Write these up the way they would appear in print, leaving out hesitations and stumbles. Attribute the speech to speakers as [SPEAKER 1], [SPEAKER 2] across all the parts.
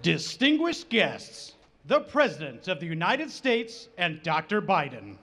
[SPEAKER 1] Distinguished guests, the President of the United States and Dr. Biden.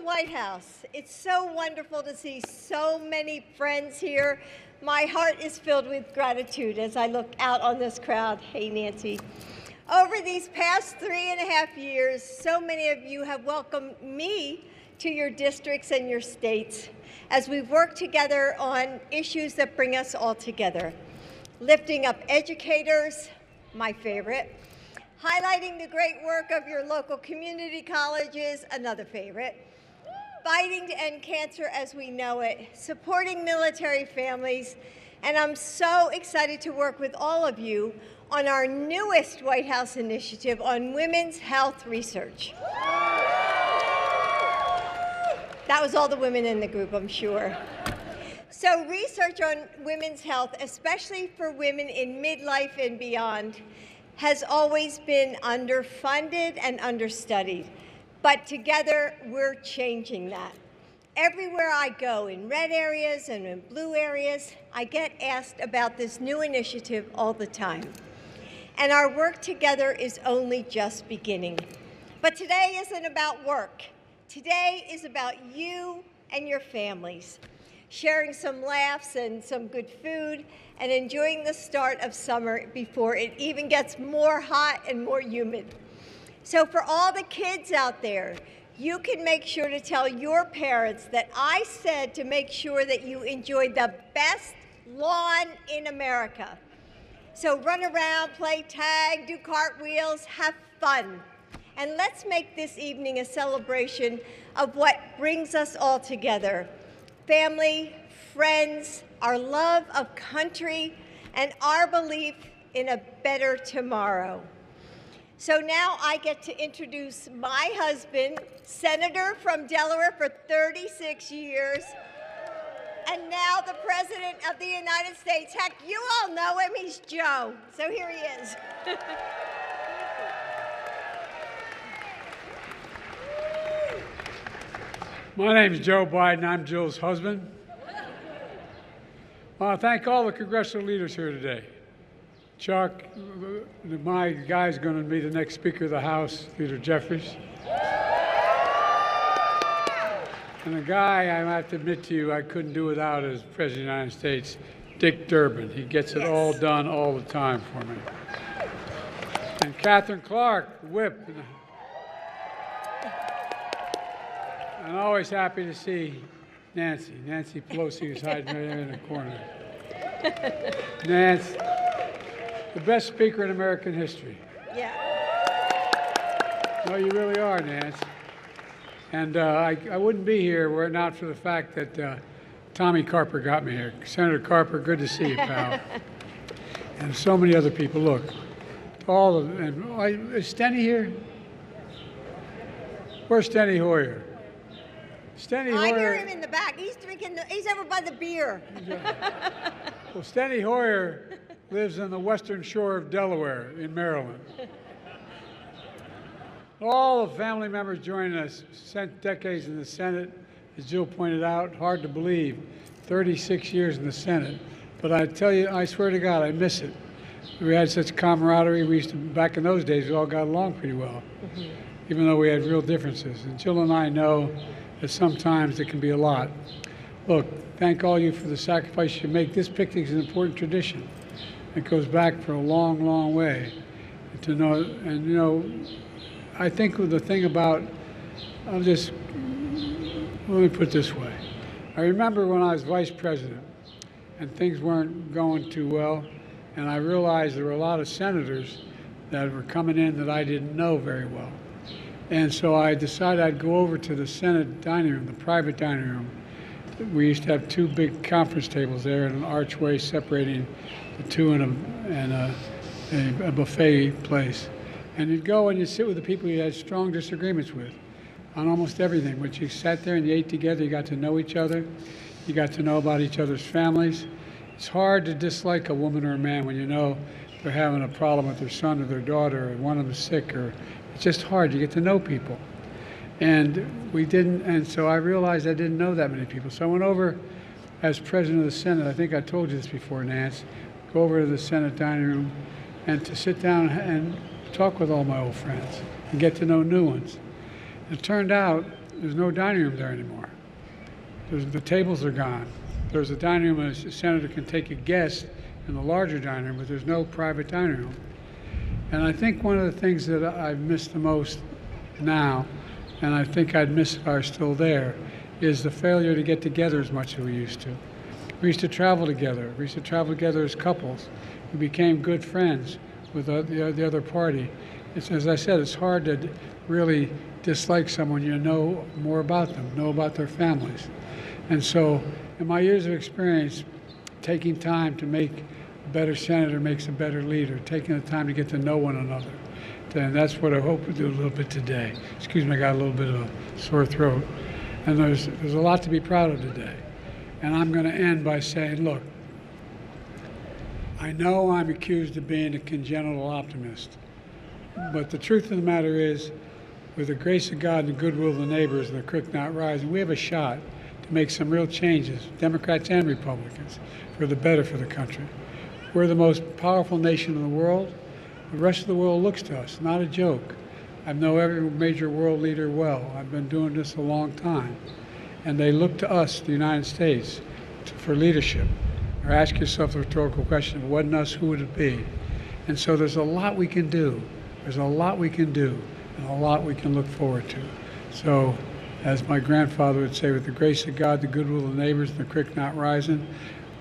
[SPEAKER 2] White House. It's so wonderful to see so many friends here. My heart is filled with gratitude as I look out on this crowd. Hey, Nancy. Over these past 3.5 years, so many of you have welcomed me to your districts and your states as we've worked together on issues that bring us all together. Lifting up educators, my favorite. Highlighting the great work of your local community colleges, another favorite. Fighting to end cancer as we know it, supporting military families, and I'm so excited to work with all of you on our newest White House initiative on women's health research. That was all the women in the group, I'm sure. So research on women's health, especially for women in midlife and beyond, has always been underfunded and understudied. But together, we're changing that. Everywhere I go, in red areas and in blue areas, I get asked about this new initiative all the time. And our work together is only just beginning. But today isn't about work. Today is about you and your families, sharing some laughs and some good food, and enjoying the start of summer before it even gets more hot and more humid. So for all the kids out there, you can make sure to tell your parents that I said to make sure that you enjoy the best lawn in America. So run around, play tag, do cartwheels, have fun. And let's make this evening a celebration of what brings us all together. Family, friends, our love of country, and our belief in a better tomorrow. So now I get to introduce my husband, Senator from Delaware for 36 years, and now the President of the United States. Heck, you all know him, he's Joe. So here he is.
[SPEAKER 3] My name is Joe Biden. I'm Jill's husband. I want to thank all the congressional leaders here today. Chuck, my guy's going to be the next Speaker of the House, Leader Jeffries. And a guy I have to admit to you I couldn't do without as President of the United States, Dick Durbin. He gets it all done all the time for me. And Catherine Clark, Whip. I'm always happy to see Nancy. Nancy Pelosi is hiding right there in the corner. Nancy, the best speaker in American history.
[SPEAKER 2] Yeah.
[SPEAKER 3] No, you really are, Nancy. And I wouldn't be here were it not for the fact that Tommy Carper got me here. Senator Carper, good to see you, pal. And so many other people. Look, all of them. Is Steny here? Where's Steny Hoyer? Steny Hoyer.
[SPEAKER 2] I hear him in the back. He's drinking. He's over by the beer.
[SPEAKER 3] Well, Steny Hoyer lives on the western shore of Delaware in Maryland. All the family members joining us, spent decades in the Senate, as Jill pointed out, hard to believe, 36 years in the Senate. But I tell you, I swear to God, I miss it. We had such camaraderie. We used to, back in those days, we all got along pretty well, even though we had real differences. And Jill and I know that sometimes it can be a lot. Look, thank all you for the sacrifice you make. This picnic is an important tradition. It goes back for a long, long way. To know, and you know, I think the thing about, let me put it this way. I remember when I was vice president and things weren't going too well, and I realized there were a lot of senators that were coming in that I didn't know very well. And so I decided I'd go over to the Senate dining room, the private dining room. We used to have two big conference tables there and an archway separating the two and a buffet place. And you'd go and you'd sit with the people you had strong disagreements with. on almost everything. When you sat there and you ate together, you got to know each other. You got to know about each other's families. It's hard to dislike a woman or a man when you know they're having a problem with their son or their daughter, or one of them is sick, or it's just hard. You get to know people. And we didn't, and so I realized I didn't know that many people. So I went over as president of the Senate. I think I told you this before, Nance. Go over to the Senate dining room and to sit down and talk with all my old friends and get to know new ones. It turned out there's no dining room there anymore. The tables are gone. There's a dining room, a senator can take a guest in the larger dining room, but there's no private dining room. And I think one of the things that I've missed the most now, and I think I'd miss if I were still there, is the failure to get together as much as we used to. We used to travel together. We used to travel together as couples. We became good friends with the other party. As I said, it's hard to really dislike someone you know more about them, know about their families. And so, in my years of experience, taking time to make a better senator makes a better leader, taking the time to get to know one another. And that's what I hope to do a little bit today. Excuse me, I got a little bit of a sore throat. And there's a lot to be proud of today. And I'm going to end by saying, look, I know I'm accused of being a congenital optimist, but the truth of the matter is, with the grace of God and the goodwill of the neighbors and the creek not rising, we have a shot to make some real changes, Democrats and Republicans, for the better for the country. We're the most powerful nation in the world. The rest of the world looks to us, not a joke. I know every major world leader well. I've been doing this a long time. And they look to us, the United States, for leadership. Or ask yourself the rhetorical question, if it wasn't us, who would it be? And so there's a lot we can do. There's a lot we can do, and a lot we can look forward to. So, as my grandfather would say, with the grace of God, the goodwill of the neighbors, and the creek not rising,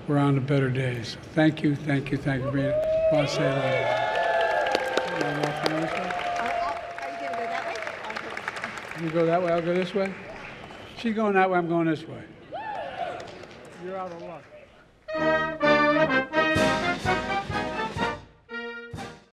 [SPEAKER 3] we're on to better days. So thank you, thank you, thank you for being here. I want to say that.
[SPEAKER 2] Are you going to go that way?
[SPEAKER 3] You go that way, I'll go this way? She's going that way, I'm going this way. You're out of luck.